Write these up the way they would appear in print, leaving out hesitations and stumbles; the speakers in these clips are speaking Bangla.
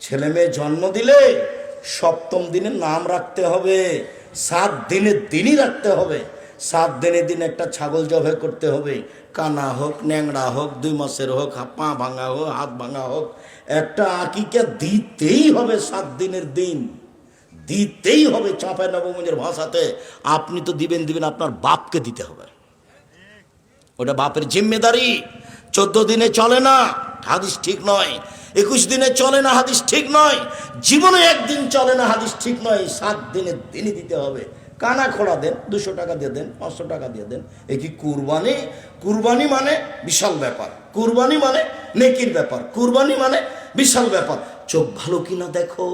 ছেলে মেয়ে জন্ম দিলে সপ্তম দিনে নাম রাখতে হবে, 7 দিনের দিনই রাখতে হবে। 7 দিনের দিন একটা ছাগল জবাই করতে হবে, কানা হোক, ন্যাংড়া হোক, 2 মাসের হোক, পা ভাঙা হোক, হাত ভাঙা হোক, একটা আকিকা দিতেই হবে। 7 দিনের দিন দিতেই হবে। চাঁপাই নবগঞ্জের ভাষাতে আপনি তো দিবেন, আপনার বাপকে দিতে হবে, ওটা বাপের জিম্মেদারি। 14 দিনে চলে না, হাদিস ঠিক নয়। 21 দিনে চলে না, হাদিস ঠিক নয়। জীবনে একদিন চলে না, হাদিস ঠিক নয়। 7 দিনের দিনই দিতে হবে। কানা খোড়া দেন, 200 টাকা দিয়ে দেন, 500 টাকা দিয়ে দেন। এ কি কুরবানি? কুরবানি মানে বিশাল ব্যাপার, কুরবানি মানে নেকির ব্যাপার, কুরবানি মানে বিশাল ব্যাপার। চোখ ভালো কিনা দেখো,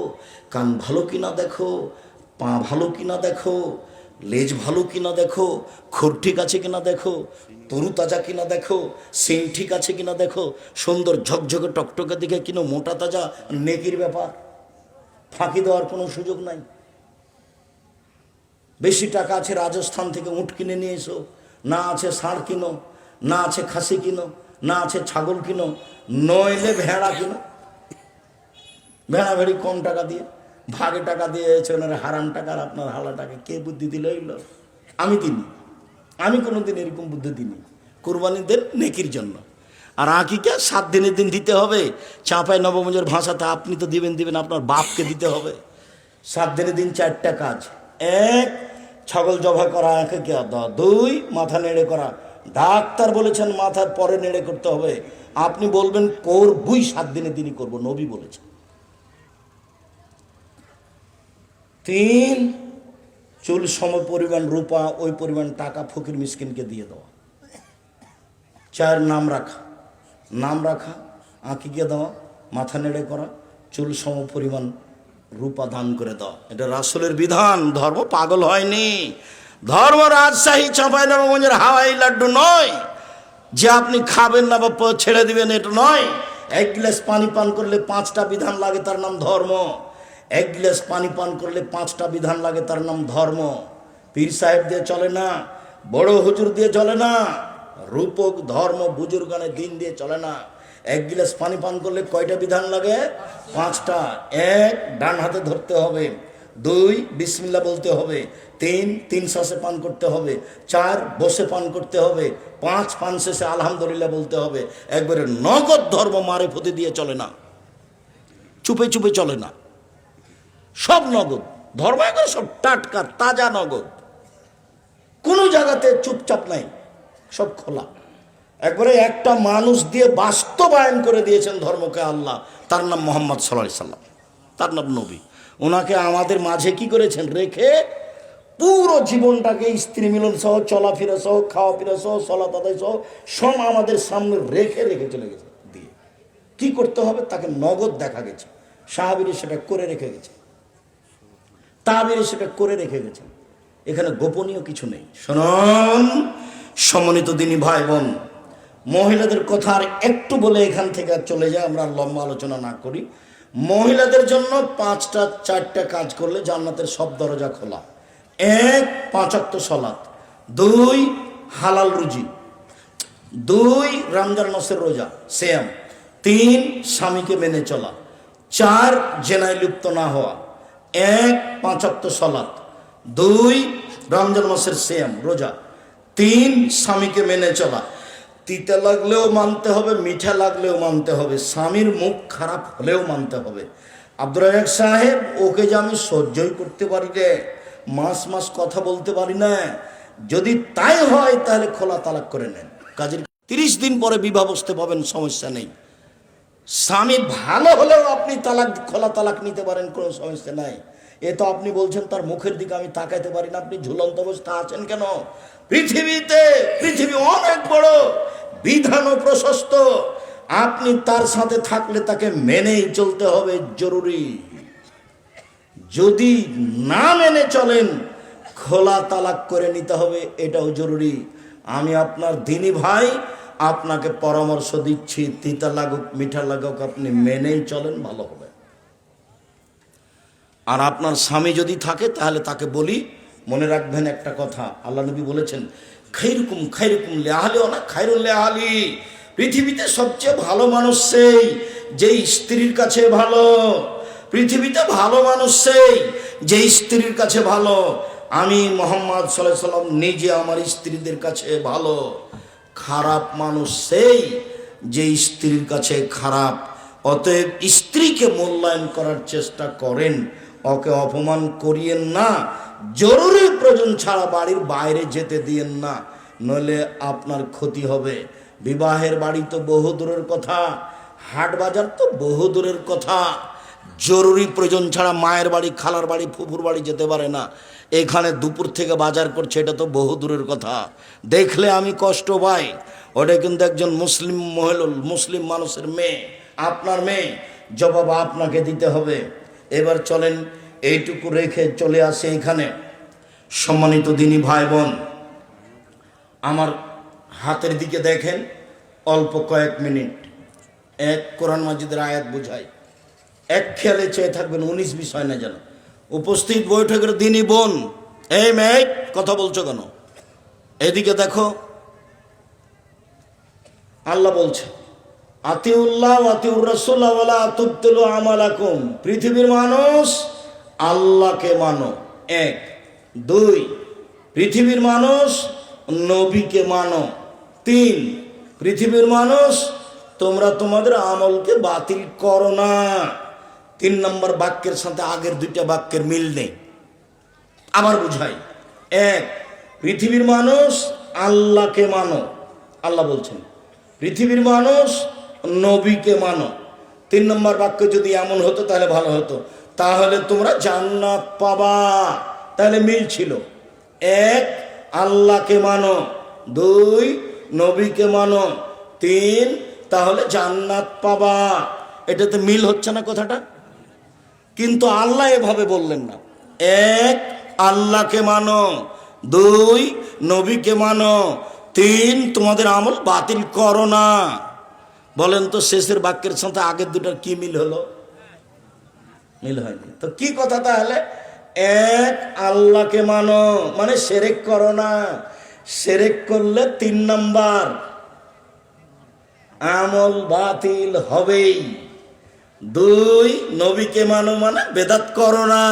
কান ভালো কিনা দেখো, পা ভালো কিনা দেখো, লেজ ভালো কিনা দেখো, খুর ঠিক আছে কিনা দেখো, তরু তাজা কিনা দেখো, সিং ঠিক আছে কিনা দেখো, সুন্দর ঝকঝকে টকটকে দিকে কিনো, মোটা তাজা, নেকির ব্যাপার। ফাঁকি দেওয়ার কোনো সুযোগ নাই। বেশি টাকা আছে, রাজস্থান থেকে উট কিনে নিয়ে এসো, না আছে ষাঁড় কিনো, না আছে খাসি কিনো, না আছে ছাগল কিনো, নইলে ভেড়া কিনো। ভেড়া ভেড়ি কম টাকা দিয়ে, ভাগে টাকা দিয়ে ওনার হারাম টাকা আর আপনার হালা টাকা কে বুদ্ধি দিল? এগুলো আমি দিনি, আমি কোনোদিন এরকম বুদ্ধি দিইনি। কোরবানি দেন নেকির জন্য। আর আকিকা 7 দিনের দিন দিতে হবে। চাঁপাই নবগঞ্জের ভাষাতে আপনি তো দিবেন, আপনার বাপকে দিতে হবে। 7 দিনের দিন 4টা কাজ। 1, ছাগল জবাই করা, আকিকা দেওয়া। 2, মাথা নেড়ে করা। ডাক্তার বলেছেন মাথার পরে নেড়ে করতে হবে, আপনি বলবেন করবই, 7 দিনের দিনই করবো, নবী বলেছেন। 3, চুল সম পরিমাণ রূপা, ওই পরিমাণ টাকা ফকির মিসকিনকে দিয়ে দেওয়া। 4, নাম রাখা, নাম রাখা, আঁকিকে দেওয়া, মাথা নেড়ে করা, চুল সম পরিমাণ রূপা দান করে দেওয়া। এটা রাসূলের বিধান। ধর্ম পাগল হয়নি। ধর্ম রাজশাহী চাঁপাই নবগঞ্জের হাওয়াই লাড্ডু নয় যে আপনি খাবেন না বা ছেড়ে দিবেন, এটা নয়। 1 গ্লাস পানি পান করলে 5টা বিধান লাগে, তার নাম ধর্ম। 1 গ্লাস পানি পান করলে 5টা বিধান লাগে, তার নাম ধর্ম। পীর সাহেব দিয়ে চলে না, বড় হুজুর দিয়ে চলে না, রূপক ধর্ম বুজুর্গানে দিন দিয়ে চলে না। 1 গ্লাস পানি পান করলে কয়টা বিধান লাগে? 5টা। 1, ডান হাতে ধরতে হবে। 2, বিসমিল্লাহ বলতে হবে। 3, 3 শ্বাসে পান করতে হবে। 4, বসে পান করতে হবে। 5, পান শেষে আলহামদুলিল্লাহ বলতে হবে। একবারে নগদ ধর্ম, মারে ফুতে দিয়ে চলে না, চুপে চুপে চলে না, সব নগদ ধর্ম। একবার সব টাটকা তাজা নগদ, কোনো জায়গাতে চুপচাপ নাই, সব খোলা। একবারে একটা মানুষ দিয়ে বাস্তবায়ন করে দিয়েছেন ধর্মকে আল্লাহ, তার নাম মুহাম্মদ সাল্লাল্লাহু আলাইহি সাল্লাম, তার নাম নবী। ওনাকে আমাদের মাঝে কি করেছেন? রেখে পুরো জীবনটাকে স্ত্রী মিলন সহ, চলাফেরা সহ, খাওয়া ফেরা সহ, সালাত আদায় সহ সব আমাদের সামনে রেখে রেখে চলে গেছে দিয়ে। কি করতে হবে তাকে নগদ দেখা গেছে। সাহাবীরা সেটা করে রেখে গেছে, তাবিরে সেটা করে রেখে গেছে। এখানে গোপনীয় কিছু নেই। শুনুন সম্মানিত দিনী ভাই বোন, মহিলাদের কথা আর একটু বলে এখান থেকে চলে যায়, আমরা লম্বা আলোচনা না করি। মহিলাদের জন্য 4টা কাজ করলে জান্নাতের সব দরজা খোলা। 1, 5 ওয়াক্ত সালাত। 2, হালাল রুজি। 2, রমজান মাসের রোজা সিয়াম। 3, স্বামীকে মেনে চলা। 4, জেনায় লিপ্ত না হওয়া। 1, 5 ওয়াক্ত সালাত। 2, রমজান মাসের সিয়াম রোজা। 3, স্বামীকে মেনে চলা। তিতা লাগলেও মানতে হবে, মিঠা লাগলেও মানতে হবে, স্বামীর মুখ খারাপ হলেও মানতে হবে। আব্দুর রাজ্জাক সাহেব, ওকে যে আমি সহ্যই করতে পারি রে, মাস মাস কথা বলতে পারি না, যদি তাই হয় তাহলে খোলা তালাক করে নেন। কাজের 30 দিন পরে বিবাহ বসতে পাবেন, সমস্যা নেই। স্বামী ভালো হলেও আপনি খোলা তালাক নিতে পারেন, কোনো সমস্যা নাই। এ তো আপনি বলছেন তার মুখের দিকে আমি তাকাইতে পারি না, আপনি ঝুলন্ত অবস্থা আছেন কেন? পৃথিবী অনেক বড়, বিধান ও প্রশস্ত। আপনি তার সাথে থাকলে তাকে মেনেই চলতে হবে, জরুরি। যদি না মেনে চলেন খোলা তালাক করে নিতে হবে, এটাও জরুরি। আমি আপনার দিনী ভাই, আপনাকে পরামর্শ দিচ্ছি, তিতা লাগুক মিঠা লাগুক আপনি মেনেই চলেন, ভালো হবে। আর আপনার স্বামী যদি থাকে তাহলে তাকে বলি, মনে রাখবেন একটা কথা, আল্লাহ নবী বলেছেন, খাইরুকুম লিআহলি ওয়া না খাইরুল লিআহলি। পৃথিবীতে সবচেয়ে ভালো মানুষ সেই যে স্ত্রীর কাছে ভালো, পৃথিবীতে ভালো মানুষ সেই যে স্ত্রীর কাছে ভালো। আমি মোহাম্মদ সাল্লাল্লাহু আলাইহি সাল্লাম নিজে আমার স্ত্রীদের কাছে ভালো। খারাপ মানুষ সেই যে স্ত্রীর কাছে খারাপ। অতএব স্ত্রীকে মূল্যায়ন করার চেষ্টা করেন, ওকে অপমান করিয়েন না, জরুরি প্রয়োজন ছাড়া বাড়ির বাইরে যেতে দিয়েন না, নইলে আপনার ক্ষতি হবে। বিবাহের বাড়ি তো বহু দূরের কথা, হাট বাজার তো বহু দূরের কথা। জরুরি প্রয়োজন ছাড়া মায়ের বাড়ি, খালার বাড়ি, ফুফুর বাড়ি যেতে পারে না। এখানে দুপুর থেকে বাজার করছে, এটা তো বহু দূরের কথা। দেখলে আমি কষ্ট পাই। ওটা কিন্তু একজন মুসলিম মহিলা, মুসলিম মানুষের মেয়ে, আপনার মেয়ে, জবাব আপনাকে দিতে হবে। এবার চলেন এইটুকু রেখে চলে আসে এখানে। সম্মানিত দিনী ভাই বোন, আমার হাতের দিকে দেখেন, অল্প কয়েক মিনিট এক কোরআন মাজিদের আয়াত বুঝাই, এক খেয়ালে চেয়ে থাকবেন, 19 বিষয় না যেন। উপস্থিত বৈঠকের দিনই বোন, এই মেয়ে কথা বলছো কেন? এদিকে দেখো, আল্লাহ বলছে আতিউল্লাহ আতিউর রাসূল ওয়ালা তুবতিলু আমালাকুম। পৃথিবীর মানুষ, আল্লাহকে মানো, 1। 2, পৃথিবীর মানুষ নবীকে মানো। 3, পৃথিবীর মানুষ তোমরা তোমাদের আমলকে বাতিল করো না। 3 নম্বর বাক্যের সাথে আগের 2টা বাক্যের মিল নেই। আবার বুঝাই, 1, পৃথিবীর মানুষ আল্লাহকে মানো, আল্লাহ বলছেন। পৃথিবীর মানুষ নবীকে মানো। 3 নম্বর বাক্য যদি এমন হতো তাহলে ভালো হতো, তাহলে তোমরা জান্নাত পাবা। তাহলে মিল ছিল, 1 আল্লাহকে মানো, 2 নবীকে মানো, 3 তাহলে জান্নাত পাবা। এটাতে মিল হচ্ছে না কথাটা? কিন্তু আল্লাহ এভাবে বললেন না। 1 আল্লাহকে মানো, 2 নবীকে মানো, 3 তোমাদের আমল বাতিল করো না। বলেন তো শেষের বাক্যের সাথে আগের 2টার কি মিল হলো? মিল হয়নি। তো কি কথা তাহলে? 1 আল্লাহকে মানো মানে শিরক করো না। শিরক করলে 3 নাম্বার আমল বাতিল হবেই। 2 নবীকে মানো মানে বেদাত করো না।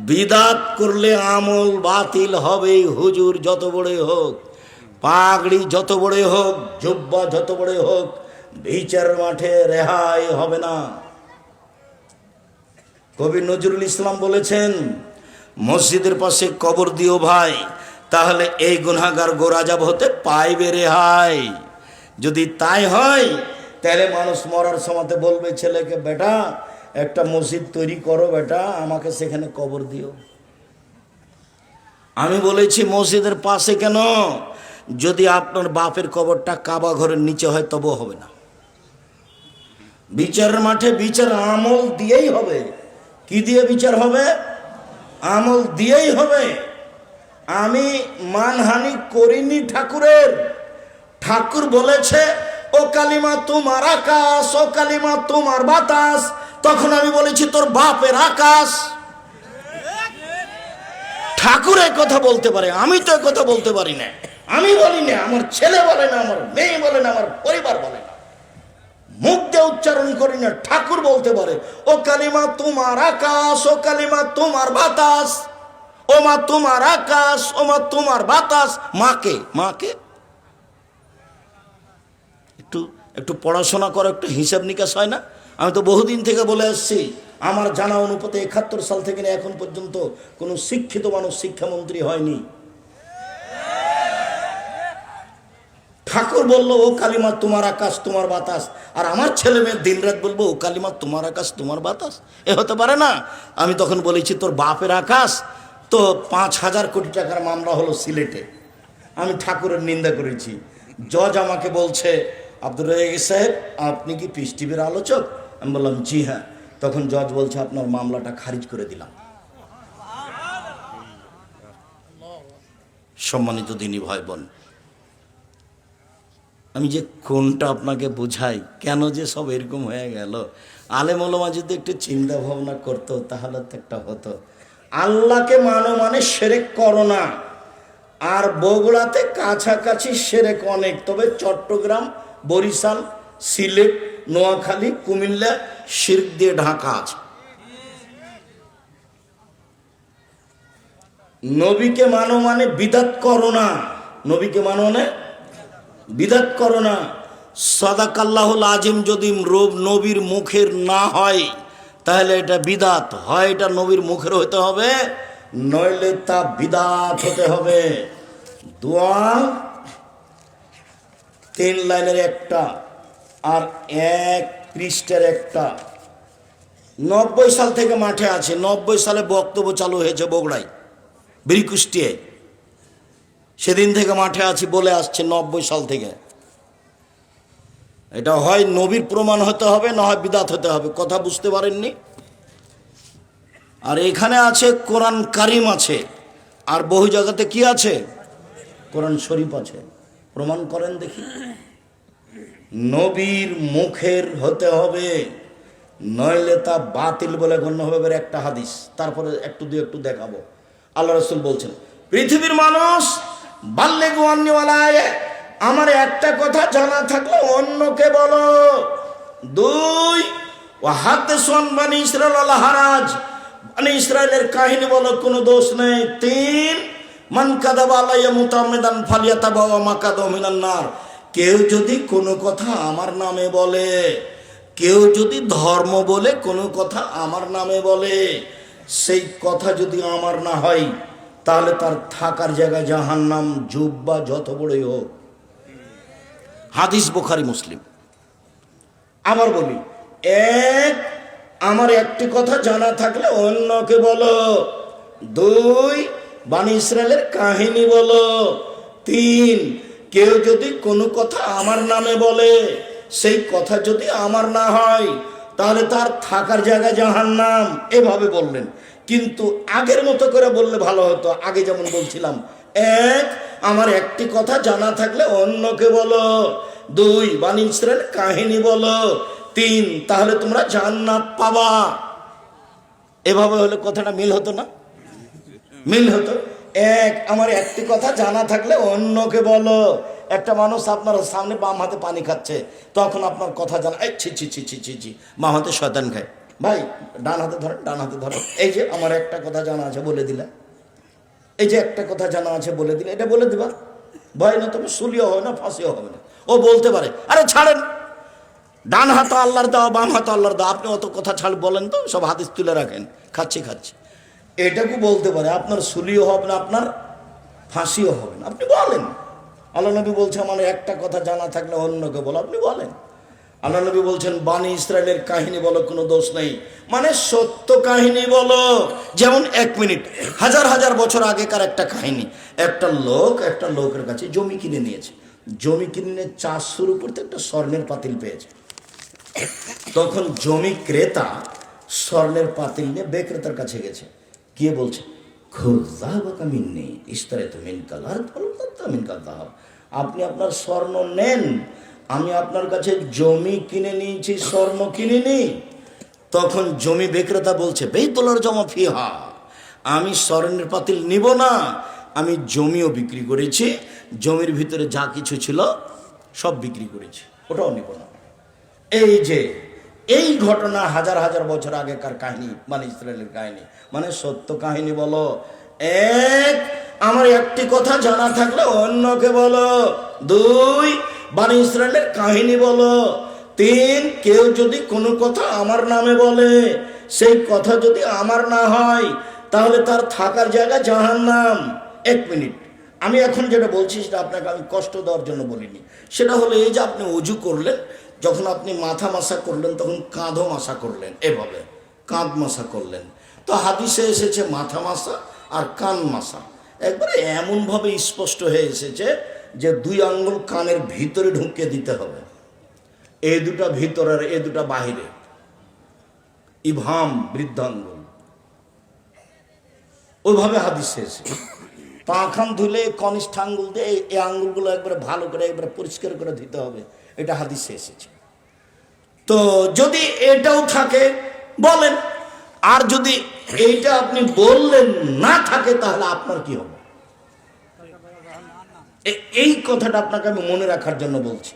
বিদাত করলে আমল বাতিল হবেই। হুজুর যত বড়ই হোক, পাগড়ি যত বড়ই হোক, জুব্বা যত বড়ই হোক, বিচার মাঠে রেহাই হবে না। কবি নজরুল ইসলাম বলেছেন, মসজিদের পাশে কবর দিও ভাই, তাহলে এই গুনাহগার গোরাজাব হতে পাইবে রেহাই। যদি তাই হয় তাহলে মানুষ মরার সময়তে বলবে ছেলেকে, বেটা একটা মসজিদ তৈরি করো, বেটা আমাকে সেখানে কবর দিও। আমি বলেছি মসজিদের পাশে কেন? যদি আপনার বাপের কবরটা কাবা ঘরের নিচে হয় তবুও হবে না। বিচারের মাঠে বিচার আমল দিয়েই হবে। কি দিয়ে বিচার হবে? আমল দিয়েই হবে। আমি মানহানি করিনি ঠাকুরের। ঠাকুর বলেছে ও কালিমা তোমার আকাশ, ও কালিমা তোমার বাতাস। তখন আমি বলেছি তোর বাপের আকাশ। ঠাকুর এই কথা বলতে পারে, আমি তো কথা বলতে পারি না। আমি বলি না, আমার ছেলে বলে না, আমার মেয়ে বলে না, আমার পরিবার বলে না, মুখ দিয়ে উচ্চারণ করি না। ঠাকুর বলতে পারে ও কালিমা তোমার আকাশ, ও কালিমা তোমার বাতাস, ও মা তোমার আকাশ, ও মা তোমার বাতাস। মাকে মাকে একটু একটু পড়াশোনা করো, একটু হিসাব নিকাশ হয় না? আমি তো বহুদিন থেকে বলে আসছি, আমার জানা অনুপাতে 71 সাল থেকে এখন পর্যন্ত কোনো শিক্ষিত মানুষ শিক্ষামন্ত্রী হয়নি। ঠাকুর বললো ও কালিমা তোমার আকাশ তোমার বাতাস, আর আমার ছেলে মেয়ে দিন রাত বলবো ও কালিমা তোমার আকাশ তোমার বাতাস। এ হতে পারে না। আমি তখন বলেছি তোর বাপের আকাশ। তো 5,000 কোটি টাকার মামলা হলো সিলেটে, আমি ঠাকুরের নিন্দা করেছি। জজ আমাকে বলছে, আব্দুর রাজ্জাক সাহেব আপনি কি পিস টিভির আলোচক? আমি বললাম জি হ্যাঁ। তখন জজ বলছে আপনার মামলাটা খারিজ করে দিলাম। সম্মানিত দিনী ভাই বোন, আমি যে কোনটা আপনাকে বুঝাই, কেন যে সব এরকম হয়ে গেল। আলেম ওলামা যদি একটু চিন্তা ভাবনা করতো তাহলে তো একটা হতো। আল্লাহকে মানো মানে শিরক করো না। আর বগুড়াতে কাছাকাছি শিরক অনেক, তবে চট্টগ্রাম, বরিশাল, সিলেট, নোয়াখালী, কুমিল্লা শিরক দিয়ে ঢাকা আছে। নবীকে মানো মানে বিদাত করো না, নবীকে মানো মানে বিদাত করো না। সাদাকাল্লাহুল আজিম যদি নবীর মুখের না হয় তাহলে এটা বিদাত হয়, এটা নবীর মুখের হতে হবে, নইলে তা বিদাত হতে হবে। দোয়া 3 লাইনের একটা আর 1 পৃষ্ঠার একটা। 90 সাল থেকে মাঠে আছে, 90 সালে বক্তব্য চালু হয়েছে বগুড়ায়, বীরকুষ্টিয়ায়। সেদিন থেকে মাঠে আছি বলে আসছে 90 সাল থেকে। এটা হয় নবীর প্রমাণ হতে হবে, না হয় বিদাত হতে হবে। কথা বুঝতে পারেননি? আর এখানে আছে কোরআন কারিম আছে, আর বহু জায়গাতে কি আছে? কোরআন শরীফ আছে। প্রমাণ করেন দেখি। নবীর মুখের হতে হবে, নইলে তা বাতিল বলে গণ্য হবে। একটা হাদিস, তারপরে একটু দেখাবো। আল্লাহ রাসূল বলছেন, পৃথিবীর মানুষ বাল্লিগু আন্নী ওয়ালায়, আমার একটা কথা জানা থাকলে অন্যকে বলো। 2 ওয়া হাদিসু আন বানি ইসরাঈল আল হারাজ, বানি ইসরাইলের কাহিনী বলো, কোনো দোষ নেই। 3 মান কাযাবা আলাইয়া মুতাআম্মিদান ফালিয়াতাবাওয়া মাকাদাহু মিনান নার, কেউ যদি কোনো কথা আমার নামে বলে, কেউ যদি ধর্ম বলে কোনো কথা আমার নামে বলে, সেই কথা যদি আমার না হয় তাহলে তার থাকার জায়গায় জাহান্নাম, জুব্বা যত বড়ই হোক। হাদিস বুখারী মুসলিম। আবার বলি, 1 আমার একটি কথা জানা থাকলে অন্যকে বলো। 2 বানি ইসরাইলের কাহিনী বলো। 3 কেউ যদি কোনো কথা আমার নামে বলে, সেই কথা যদি আমার না হয় তাহলে তার থাকার জায়গা জাহান্নাম। এভাবে বললেন, কিন্তু আগের মতো করে বললে ভালো হতো। আগে যেমন বলছিলাম, 1 আমার একটি কথা জানা থাকলে অন্যকে বলো। 2 বানি ইসরাইল কাহিনী বলো। 3 তাহলে তোমরা জান্নাত পাবা। এভাবে হলে কথাটা মিল হতো না? মিল হতো। 1 আমার একটি কথা জানা থাকলে অন্যকে বলো। একটা মানুষ আপনার সামনে বাম হাতে পানি খাচ্ছে, তখন আপনার কথা জানা, এই ছি ছি ছি ছি ছি ছি, বাম হাতে শয়তান খায়, ভাই ডান হাতে ধরেন, ডান হাতে ধরেন। এই যে আমার একটা কথা জানা আছে বলে দিলা, এই যে একটা কথা জানা আছে বলে দিলে, এটা বলে দিবা, ভয় না, তবে সুলিও হবে না, ফাঁসিও হবে না। ও বলতে পারে, আরে ছাড়েন, ডান হাত আল্লাহর দাও, বাম হাত আল্লাহর দাও, আপনি অত কথা ছাড় বলেন তো, সব হাদিস তুলে রাখেন, খাচ্ছি। এটাকে বলতে পারে, আপনার সুলিও হবে না, আপনার ফাঁসিও হবে না, আপনি বলেন। আল্লাহ নবী বলছে, আমার একটা কথা জানা থাকলে অন্যকে বলো, আপনি বলেন। আল্লাহ নবী বলছেন, বানি ইসরাইলের কাহিনী বলো, কোনো দোষ নেই, মানে সত্য কাহিনী বলো। যেমন 1 মিনিট, হাজার বছর আগেকার একটা কাহিনী। একটা লোকের কাছে জমি কিনে নিয়েছে। জমি কিনে চাষ শুরু করতে একটা স্বর্ণের পাতিল পেয়েছে। তখন জমি ক্রেতা স্বর্ণের পাতিল নিয়ে বিক্রেতার কাছে গেছে, গিয়ে বলছে, আপনি আপনার স্বর্ণ নেন, আমি আপনার কাছে জমি কিনে নিয়েছি, স্বর্ণ কিনিনি। তখন জমি বিক্রেতা বলছে, বেতলার জমা ফিহা, আমি স্বর্ণের পাতিল নিব না, আমি জমিও বিক্রি করেছি, জমির ভিতরে যা কিছু ছিল সব বিক্রি করেছি, ওটাও নিব না। এই যে এই ঘটনা হাজার বছর আগেকার কাহিনী, মানে ইসরায়েলের কাহিনী, মানে সত্য কাহিনী বলো। 1 আমার একটি কথা জানা থাকলে অন্যকে বলো। 2 বানি ইসরায়েলের কাহিনী বলো। 3 কেউ যদি কোনো কথা আমার নামে বলে, সেই কথা যদি আমার না হয় তাহলে তার থাকার জায়গা জাহান্নাম। 1 মিনিট, আমি এখন যেটা বলছি সেটা আপনাকে আমি কষ্ট দেওয়ার জন্য বলিনি। সেটা হলো এই যে আপনি অজু করলেন, যখন আপনি মাথা মাসা করলেন তখন কাঁধও মাসা করলেন, এভাবে কাঁধ মাসা করলেন। তো হাদিসে এসেছে মাথা মাসা আর কান মাসা, একবারে এমনভাবে স্পষ্ট হয়ে এসেছে যে 2 আঙ্গুল কানের ভিতরে ঢুকিয়ে দিতে হবে, এই দুটা ভিতরের, এই দুটা বাহিরে, ইবহাম বৃদ্ধাঙ্গুল, ওইভাবে হাদিসে এসেছে। পা খান ধুলে কনিষ্ঠ আঙ্গুল দিয়ে এই আঙ্গুলগুলো একবারে ভালো করে একবারে পরিষ্কার করে দিতে হবে, এটা হাদিসে এসেছে। তো যদি এটাও থাকে বলেন, আর যদি এইটা আপনি বললেন না থাকে তাহলে আপনার কি হবে? এই কথাটা আপনাকে আমি মনে রাখার জন্য বলছি।